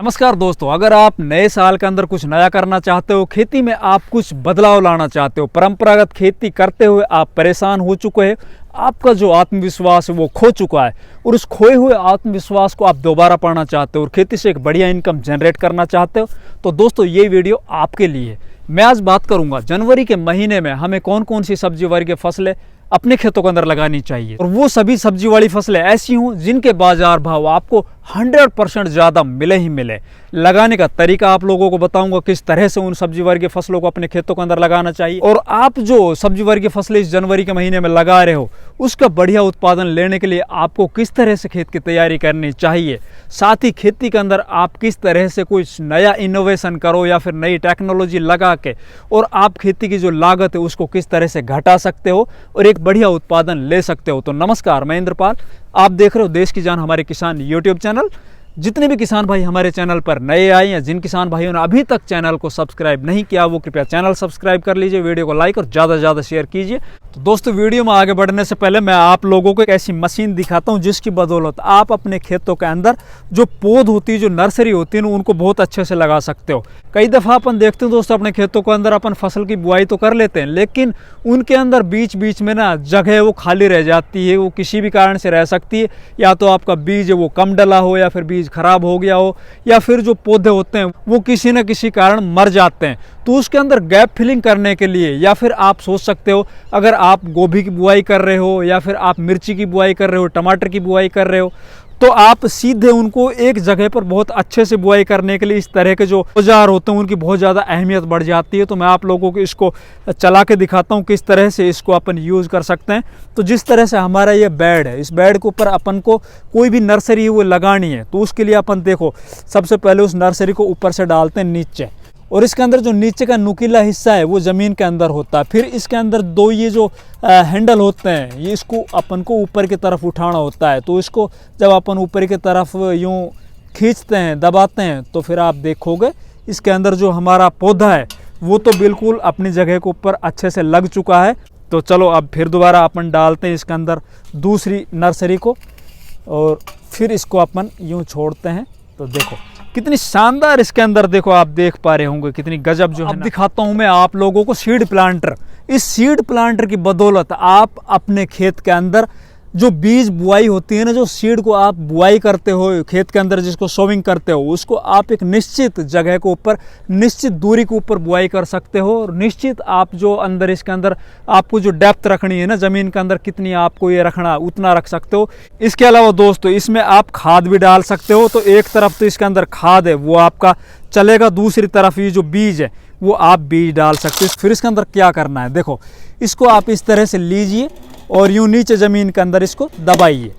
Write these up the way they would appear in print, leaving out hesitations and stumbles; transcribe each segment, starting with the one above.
नमस्कार दोस्तों, अगर आप नए साल के अंदर कुछ नया करना चाहते हो, खेती में आप कुछ बदलाव लाना चाहते हो, परंपरागत खेती करते हुए आप परेशान हो चुके हैं, आपका जो आत्मविश्वास है वो खो चुका है और उस खोए हुए आत्मविश्वास को आप दोबारा पाना चाहते हो और खेती से एक बढ़िया इनकम जनरेट करना चाहते हो, तो दोस्तों ये वीडियो आपके लिए है। मैं आज बात करूंगा जनवरी के महीने में हमें कौन कौन सी सब्जी वर्गीय फसलें अपने खेतों के अंदर लगानी चाहिए और वो सभी सब्जी वाली फसलें ऐसी हों जिनके बाजार भाव आपको 100% ज़्यादा मिले ही मिले। लगाने का तरीका आप लोगों को बताऊंगा, किस तरह से उन सब्जी वर्गीय फसलों को अपने खेतों के अंदर लगाना चाहिए और आप जो सब्जी वर्गीय फसलें इस जनवरी के महीने में लगा रहे हो उसका बढ़िया उत्पादन लेने के लिए आपको किस तरह से खेत की तैयारी करनी चाहिए। साथ ही खेती के अंदर आप किस तरह से कुछ नया इनोवेशन करो या फिर नई टेक्नोलॉजी लगा के और आप खेती की जो लागत है उसको किस तरह से घटा सकते हो और एक बढ़िया उत्पादन ले सकते हो। तो नमस्कार, मैं इंद्रपाल, आप देख रहे हो देश की जान हमारे किसान यूट्यूब चैनल। जितने भी किसान भाई हमारे चैनल पर नए आए या जिन किसान भाइयों ने अभी तक चैनल को सब्सक्राइब नहीं किया वो कृपया चैनल सब्सक्राइब कर लीजिए, वीडियो को लाइक और ज़्यादा से ज़्यादा शेयर कीजिए। तो दोस्तों, वीडियो में आगे बढ़ने से पहले मैं आप लोगों को एक ऐसी मशीन दिखाता हूं जिसकी बदौलत आप अपने खेतों के अंदर जो पौध होती है, जो नर्सरी होती है, उनको बहुत अच्छे से लगा सकते हो। कई दफ़ा अपन देखते हैं दोस्तों, अपने खेतों के अंदर अपन फसल की बुआई तो कर लेते हैं लेकिन उनके अंदर बीच बीच में ना जगह वो खाली रह जाती है। वो किसी भी कारण से रह सकती है, या तो आपका बीज है वो कम डला हो या फिर बीज खराब हो गया हो या फिर जो पौधे होते हैं वो किसी न किसी कारण मर जाते हैं। तो उसके अंदर गैप फिलिंग करने के लिए या फिर आप सोच सकते हो, अगर आप गोभी की बुआई कर रहे हो या फिर आप मिर्ची की बुआई कर रहे हो, टमाटर की बुआई कर रहे हो, तो आप सीधे उनको एक जगह पर बहुत अच्छे से बुआई करने के लिए इस तरह के जो औजार होते हैं उनकी बहुत ज़्यादा अहमियत बढ़ जाती है। तो मैं आप लोगों को इसको चला के दिखाता हूँ किस तरह से इसको अपन यूज़ कर सकते हैं। तो जिस तरह से हमारा ये बेड है, इस बेड के ऊपर अपन को कोई भी नर्सरी वो लगानी है, तो उसके लिए अपन देखो सबसे पहले उस नर्सरी को ऊपर से डालते हैं नीचे और इसके अंदर जो नीचे का नुकीला हिस्सा है वो ज़मीन के अंदर होता है। फिर इसके अंदर दो ये जो हैंडल होते हैं, ये इसको अपन को ऊपर की तरफ उठाना होता है। तो इसको जब अपन ऊपर की तरफ यूँ खींचते हैं, दबाते हैं, तो फिर आप देखोगे इसके अंदर जो हमारा पौधा है वो तो बिल्कुल अपनी जगह के ऊपर अच्छे से लग चुका है। तो चलो अब फिर दोबारा अपन डालते हैं इसके अंदर दूसरी नर्सरी को और फिर इसको अपन यूँ छोड़ते हैं। तो देखो कितनी शानदार इसके अंदर, देखो आप देख पा रहे होंगे कितनी गजब जो है। अब दिखाता हूं मैं आप लोगों को सीड प्लांटर। इस सीड प्लांटर की बदौलत आप अपने खेत के अंदर जो बीज बुआई होती है ना, जो सीड को आप बुआई करते हो खेत के अंदर, जिसको सोविंग करते हो, उसको आप एक निश्चित जगह के ऊपर, निश्चित दूरी के ऊपर बुआई कर सकते हो और निश्चित आप जो अंदर इसके अंदर आपको जो डेप्थ रखनी है ना ज़मीन के अंदर, कितनी आपको ये रखना उतना रख सकते हो। इसके अलावा दोस्तों इसमें आप खाद भी डाल सकते हो। तो एक तरफ तो इसके अंदर खाद है वो आपका चलेगा, दूसरी तरफ ये जो बीज है वो आप बीज डाल सकते हो। फिर इसके अंदर क्या करना है, देखो इसको आप इस तरह से लीजिए और यूँ नीचे ज़मीन के अंदर इसको दबाइए।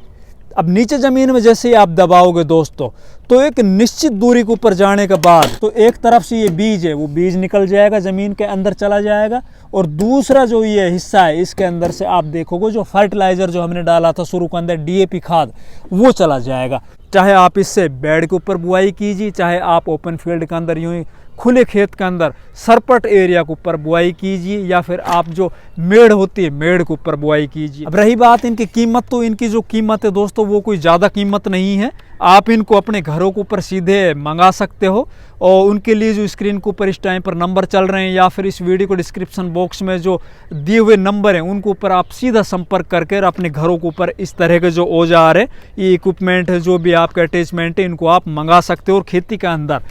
अब नीचे ज़मीन में जैसे ही आप दबाओगे दोस्तों, तो एक निश्चित दूरी के ऊपर जाने के बाद तो एक तरफ से ये बीज है वो बीज निकल जाएगा, ज़मीन के अंदर चला जाएगा और दूसरा जो ये हिस्सा है इसके अंदर से आप देखोगे जो फर्टिलाइज़र जो हमने डाला था शुरू के अंदर, डीएपी खाद, वो चला जाएगा। चाहे आप इससे बेड के ऊपर बुआई कीजिए, चाहे आप ओपन फील्ड के अंदर यूँ ही खुले खेत के अंदर सरपट एरिया के ऊपर बुआई कीजिए या फिर आप जो मेड़ होती है मेड़ के ऊपर बुआई कीजिए। अब रही बात इनकी कीमत, तो इनकी जो कीमत है दोस्तों वो कोई ज़्यादा कीमत नहीं है। आप इनको अपने घरों के ऊपर सीधे मंगा सकते हो और उनके लिए जो स्क्रीन के ऊपर इस टाइम पर नंबर चल रहे हैं या फिर इस वीडियो को डिस्क्रिप्शन बॉक्स में जो दिए हुए नंबर हैं उनके ऊपर आप सीधा संपर्क करके अपने घरों के ऊपर इस तरह के जो औजार है, ये इक्विपमेंट है, जो भी आपका अटैचमेंट है, इनको आप मंगा सकते हो और खेती के अंदर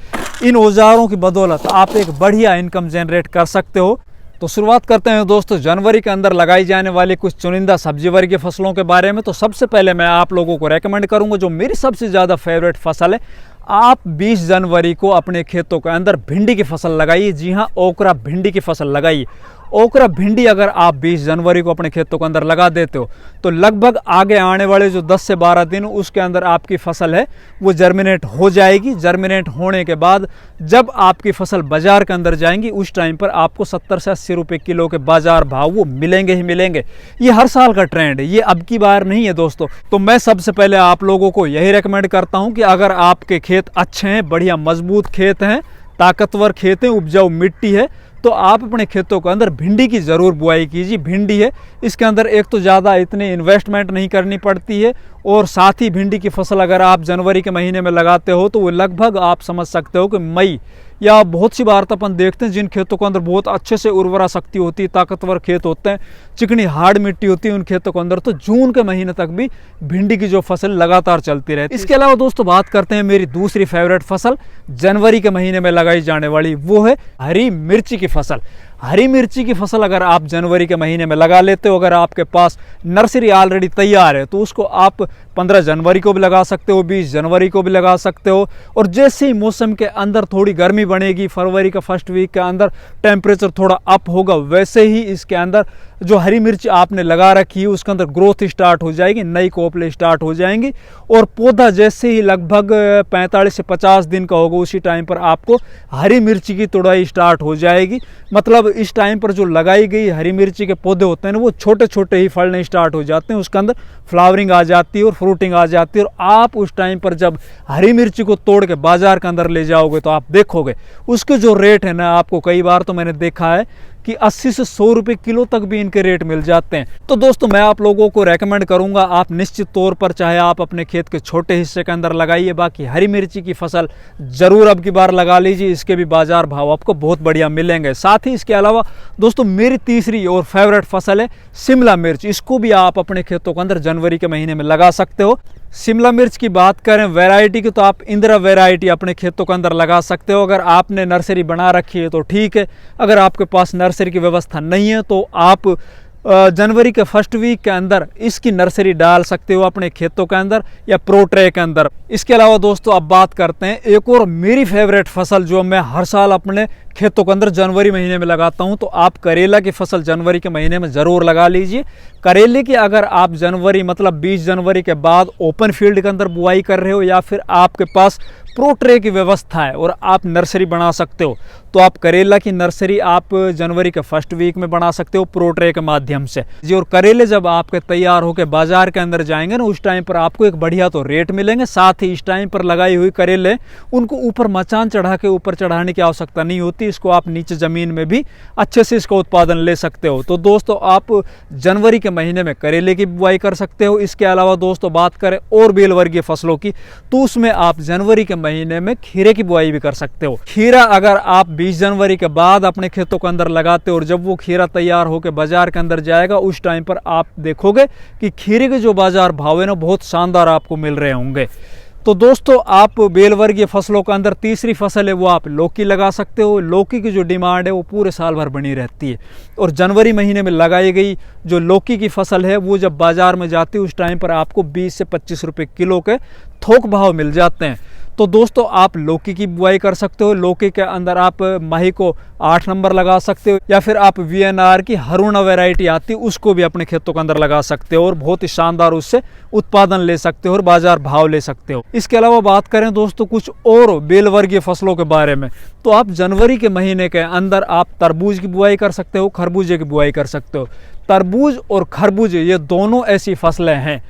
इन औजारों की बदौलत आप एक बढ़िया इनकम जनरेट कर सकते हो। तो शुरुआत करते हैं दोस्तों जनवरी के अंदर लगाई जाने वाली कुछ चुनिंदा सब्जी वर्गीय फसलों के बारे में। तो सबसे पहले मैं आप लोगों को रेकमेंड करूंगा, जो मेरी सबसे ज़्यादा फेवरेट फसल है, आप 20 जनवरी को अपने खेतों के अंदर भिंडी की फसल लगाइए। जी हाँ, ओकरा भिंडी की फसल लगाइए। ओकरा भिंडी अगर आप 20 जनवरी को अपने खेतों के अंदर लगा देते हो तो लगभग आगे आने वाले जो 10 से 12 दिन उसके अंदर आपकी फसल है वो जर्मिनेट हो जाएगी। जर्मिनेट होने के बाद जब आपकी फसल बाजार के अंदर जाएंगी उस टाइम पर आपको 70 से 80 रुपये किलो के बाजार भाव वो मिलेंगे ही मिलेंगे। ये हर साल का ट्रेंड है, ये अब की बार नहीं है दोस्तों। तो मैं सबसे पहले आप लोगों को यही रेकमेंड करता हूँ कि अगर आपके खेत अच्छे हैं, बढ़िया मजबूत खेत हैं, ताकतवर खेत हैं, उपजाऊ मिट्टी है, तो आप अपने खेतों के अंदर भिंडी की ज़रूर बुआई कीजिए। भिंडी है इसके अंदर एक तो ज़्यादा इतनी इन्वेस्टमेंट नहीं करनी पड़ती है और साथ ही भिंडी की फसल अगर आप जनवरी के महीने में लगाते हो तो वो लगभग आप समझ सकते हो कि मई, या बहुत सी बार तो अपन देखते हैं जिन खेतों के अंदर बहुत अच्छे से उर्वरा शक्ति होती है, ताकतवर खेत होते हैं, चिकनी हार्ड मिट्टी होती है उन खेतों के अंदर, तो जून के महीने तक भी भिंडी की जो फसल लगातार चलती रहती है। इसके अलावा दोस्तों बात करते हैं मेरी दूसरी फेवरेट फसल जनवरी के महीने में लगाई जाने वाली, वो है हरी मिर्ची की फसल। हरी मिर्ची की फसल अगर आप जनवरी के महीने में लगा लेते हो, अगर आपके पास नर्सरी ऑलरेडी तैयार है, तो उसको आप 15 जनवरी को भी लगा सकते हो, 20 जनवरी को भी लगा सकते हो। और जैसे ही मौसम के अंदर थोड़ी गर्मी बढ़ेगी, फरवरी का फर्स्ट वीक के अंदर टेम्परेचर थोड़ा अप होगा, वैसे ही इसके अंदर जो हरी मिर्च आपने लगा रखी है उसके अंदर ग्रोथ स्टार्ट हो जाएगी, नई कोपले स्टार्ट हो जाएंगी। और पौधा जैसे ही लगभग 45 से 50 दिन का होगा, उसी टाइम पर आपको हरी मिर्ची की तुड़ाई स्टार्ट हो जाएगी। मतलब इस टाइम पर जो लगाई गई हरी मिर्ची के पौधे होते हैं ना, वो छोटे छोटे ही फलने स्टार्ट हो जाते हैं, उसके अंदर फ्लावरिंग आ जाती है और फ्रूटिंग आ जाती है। और आप उस टाइम पर जब हरी मिर्ची को तोड़ के बाजार के अंदर ले जाओगे तो आप देखोगे उसके जो रेट है ना, आपको कई बार तो मैंने देखा है कि 80 से 100 रुपए किलो तक भी इनके रेट मिल जाते हैं। तो दोस्तों मैं आप लोगों को रेकमेंड करूंगा, आप निश्चित तौर पर चाहे आप अपने खेत के छोटे हिस्से के अंदर लगाइए, बाकी हरी मिर्ची की फसल जरूर अब की बार लगा लीजिए, इसके भी बाजार भाव आपको बहुत बढ़िया मिलेंगे। साथ ही इसके अलावा दोस्तों मेरी तीसरी और फेवरेट फसल है शिमला मिर्च। इसको भी आप अपने खेतों के अंदर जनवरी के महीने में लगा सकते हो। शिमला मिर्च की बात करें वैरायटी की, तो आप इंदिरा वैरायटी अपने खेतों के अंदर लगा सकते हो। अगर आपने नर्सरी बना रखी है तो ठीक है, अगर आपके पास नर्सरी की व्यवस्था नहीं है तो आप जनवरी के फर्स्ट वीक के अंदर इसकी नर्सरी डाल सकते हो अपने खेतों के अंदर या प्रो ट्रे के अंदर। इसके अलावा दोस्तों अब बात करते हैं एक और मेरी फेवरेट फसल जो मैं हर साल अपने खेतों के अंदर जनवरी महीने में लगाता हूं, तो आप करेला की फसल जनवरी के महीने में ज़रूर लगा लीजिए। करेले की अगर आप जनवरी मतलब 20 जनवरी के बाद ओपन फील्ड के अंदर बुआई कर रहे हो, या फिर आपके पास प्रो ट्रे की व्यवस्था है और आप नर्सरी बना सकते हो, तो आप करेला की नर्सरी आप जनवरी के फर्स्ट वीक में बना सकते हो प्रो ट्रे के माध्यम से जी। और करेले जब आपके तैयार होकर बाजार के अंदर जाएंगे ना, उस टाइम पर आपको एक बढ़िया तो रेट मिलेंगे। साथ ही इस टाइम पर लगाई हुई करेले उनको ऊपर मचान चढ़ा के ऊपर चढ़ाने की आवश्यकता नहीं होती, इसको आप नीचे ज़मीन में भी अच्छे से इसका उत्पादन ले सकते हो। तो दोस्तों आप जनवरी के महीने में करेले की बुआई कर सकते हो। इसके अलावा दोस्तों बात करें और बेल वर्गीय फसलों की, तो उसमें आप जनवरी के महीने में खीरे की बुआई भी कर सकते हो। खीरा अगर आप 20 जनवरी के बाद अपने खेतों के अंदर लगाते हो और जब वो खीरा तैयार होकर बाजार के अंदर जाएगा, उस टाइम पर आप देखोगे कि खीरे के जो बाजार भाव है ना, बहुत शानदार आपको मिल रहे होंगे। तो दोस्तों आप बेल वर्गीय फसलों के अंदर तीसरी फसल है वो आप लौकी लगा सकते हो। लौकी की जो डिमांड है वो पूरे साल भर बनी रहती है, और जनवरी महीने में लगाई गई जो लौकी की फसल है वो जब बाजार में जाती है उस टाइम पर आपको 20 से 25 रुपए किलो के थोक भाव मिल जाते हैं। तो दोस्तों आप लौकी की बुआई कर सकते हो। लौकी के अंदर आप माही को 8 नंबर लगा सकते हो, या फिर आप VNR की हरुणा वैरायटी आती है उसको भी अपने खेतों के अंदर लगा सकते हो और बहुत ही शानदार उससे उत्पादन ले सकते हो और बाजार भाव ले सकते हो। इसके अलावा बात करें दोस्तों कुछ और बेल वर्गीय फसलों के बारे में, तो आप जनवरी के महीने के अंदर आप तरबूज की बुआई कर सकते हो, खरबूजे की बुआई कर सकते हो। तरबूज और खरबूजे ये दोनों ऐसी फसलें हैं,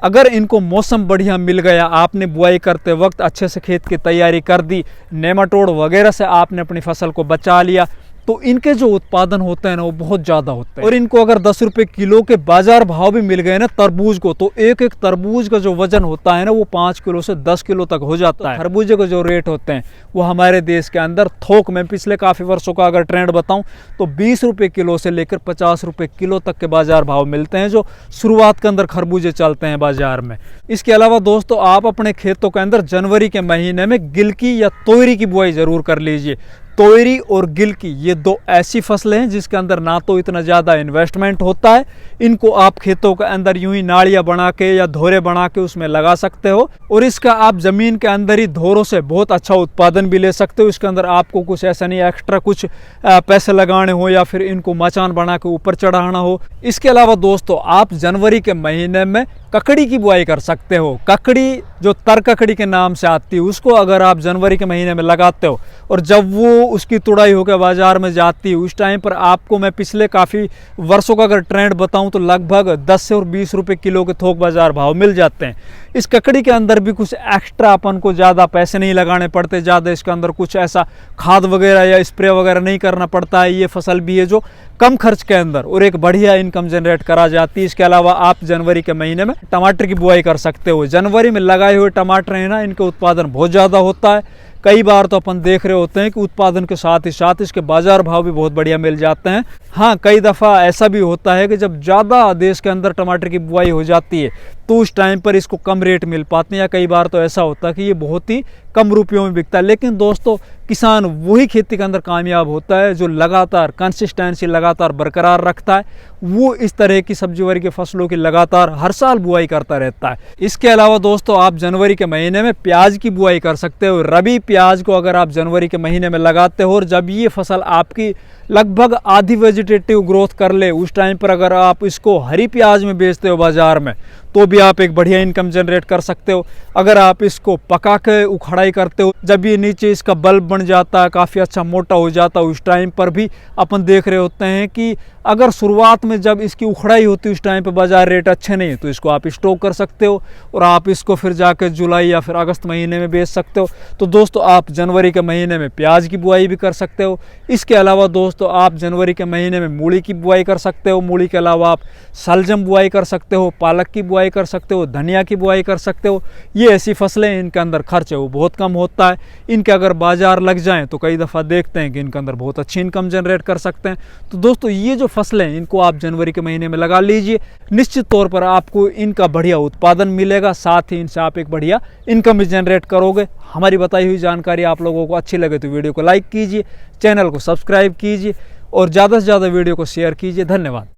अगर इनको मौसम बढ़िया मिल गया, आपने बुआई करते वक्त अच्छे से खेत की तैयारी कर दी, नेमाटोड वगैरह से आपने अपनी फसल को बचा लिया, तो इनके जो उत्पादन होते हैं ना वो बहुत ज़्यादा होते हैं। और इनको अगर 10 रुपये किलो के बाजार भाव भी मिल गए ना तरबूज को, तो एक एक तरबूज का जो वजन होता है ना वो 5 किलो से 10 किलो तक हो जाता है। खरबूजे के जो रेट होते हैं वो हमारे देश के अंदर थोक में पिछले काफ़ी वर्षों का अगर ट्रेंड बताऊं तो 20 रुपये किलो से लेकर 50 रुपये किलो तक के बाजार भाव मिलते हैं, जो शुरुआत के अंदर खरबूजे चलते हैं बाजार में। इसके अलावा दोस्तों आप अपने खेतों के अंदर जनवरी के महीने में गिलकी या तोरी की बुआई ज़रूर कर लीजिए। तोरी और गिलकी ये दो ऐसी फसलें हैं जिसके अंदर ना तो इतना ज़्यादा इन्वेस्टमेंट होता है, इनको आप खेतों के अंदर यूं ही नाड़ियाँ बना के या धोरे बना के उसमें लगा सकते हो, और इसका आप ज़मीन के अंदर ही धोरों से बहुत अच्छा उत्पादन भी ले सकते हो। इसके अंदर आपको कुछ ऐसा नहीं एक्स्ट्रा कुछ पैसे लगाने हो या फिर इनको मचान बना के ऊपर चढ़ाना हो। इसके अलावा दोस्तों आप जनवरी के महीने में ककड़ी की बुआई कर सकते हो। ककड़ी जो तर ककड़ी के नाम से आती है उसको अगर आप जनवरी के महीने में लगाते हो और जब वो उसकी तुड़ाई होकर बाजार में जाती है उस टाइम पर आपको मैं पिछले काफ़ी वर्षों का अगर ट्रेंड बताऊं तो लगभग 10 से और 20 रुपए किलो के थोक बाजार भाव मिल जाते हैं। इस ककड़ी के अंदर भी कुछ एक्स्ट्रा अपन को ज़्यादा पैसे नहीं लगाने पड़ते, ज़्यादा इसके अंदर कुछ ऐसा खाद वगैरह या स्प्रे वगैरह नहीं करना पड़ता है। ये फसल भी है जो कम खर्च के अंदर और एक बढ़िया इनकम जनरेट करा जाती है। इसके अलावा आप जनवरी के महीने में टमाटर की बुआई कर सकते हो। जनवरी में लगाए हुए टमाटर हैं ना, इनका उत्पादन बहुत ज़्यादा होता है। कई बार तो अपन देख रहे होते हैं कि उत्पादन के साथ ही साथ इसके बाजार भाव भी बहुत बढ़िया मिल जाते हैं। हाँ, कई दफ़ा ऐसा भी होता है कि जब ज़्यादा देश के अंदर टमाटर की बुआई हो जाती है तो उस टाइम पर इसको कम रेट मिल पाते हैं, या कई बार तो ऐसा होता है कि ये बहुत ही कम रुपयों में बिकता है। लेकिन दोस्तों, किसान वही खेती के अंदर कामयाब होता है जो लगातार कंसिस्टेंसी लगातार बरकरार रखता है। वो इस तरह की सब्जी वर्गीय फसलों की लगातार हर साल बुआई करता रहता है। इसके अलावा दोस्तों, आप जनवरी के महीने में प्याज की बुआई कर सकते हो। रबी प्याज को अगर आप जनवरी के महीने में लगाते हो और जब ये फसल आपकी लगभग आधी वेजिटेटिव ग्रोथ कर ले, उस टाइम पर अगर आप इसको हरी प्याज में बेचते हो बाजार में, तो भी आप एक बढ़िया इनकम जनरेट कर सकते हो। अगर आप इसको पका के उखड़ाई करते हो, जब ये नीचे इसका बल्ब बन जाता है, काफ़ी अच्छा मोटा हो जाता है, उस टाइम पर भी अपन देख रहे होते हैं कि अगर शुरुआत में जब इसकी उखड़ाई होती है उस टाइम पे बाजार रेट अच्छे नहीं है, तो इसको आप स्टॉक कर सकते हो और आप इसको फिर जाकर जुलाई या फिर अगस्त महीने में बेच सकते हो। तो दोस्तों, आप जनवरी के महीने में प्याज की बुआई भी कर सकते हो। इसके अलावा दोस्तों, आप जनवरी के महीने में मूली की बुआई कर सकते हो। मूली के अलावा आप शलजम बुआई कर सकते हो, पालक की बुआई कर सकते हो, धनिया की बुआई कर सकते हो। ये ऐसी फसलें हैं इनके अंदर खर्च है वो बहुत कम होता है। इनके अगर बाजार लग जाएँ तो कई दफ़ा देखते हैं कि इनके अंदर बहुत अच्छी इनकम जनरेट कर सकते हैं। तो दोस्तों, ये जो फसलें हैं इनको आप जनवरी के महीने में लगा लीजिए। निश्चित तौर पर आपको इनका बढ़िया उत्पादन मिलेगा, साथ ही इनसे आप एक बढ़िया इनकम भी जनरेट करोगे। हमारी बताई हुई जानकारी आप लोगों को अच्छी लगे तो वीडियो को लाइक कीजिए, चैनल को सब्सक्राइब कीजिए और ज़्यादा से ज़्यादा वीडियो को शेयर कीजिए। धन्यवाद।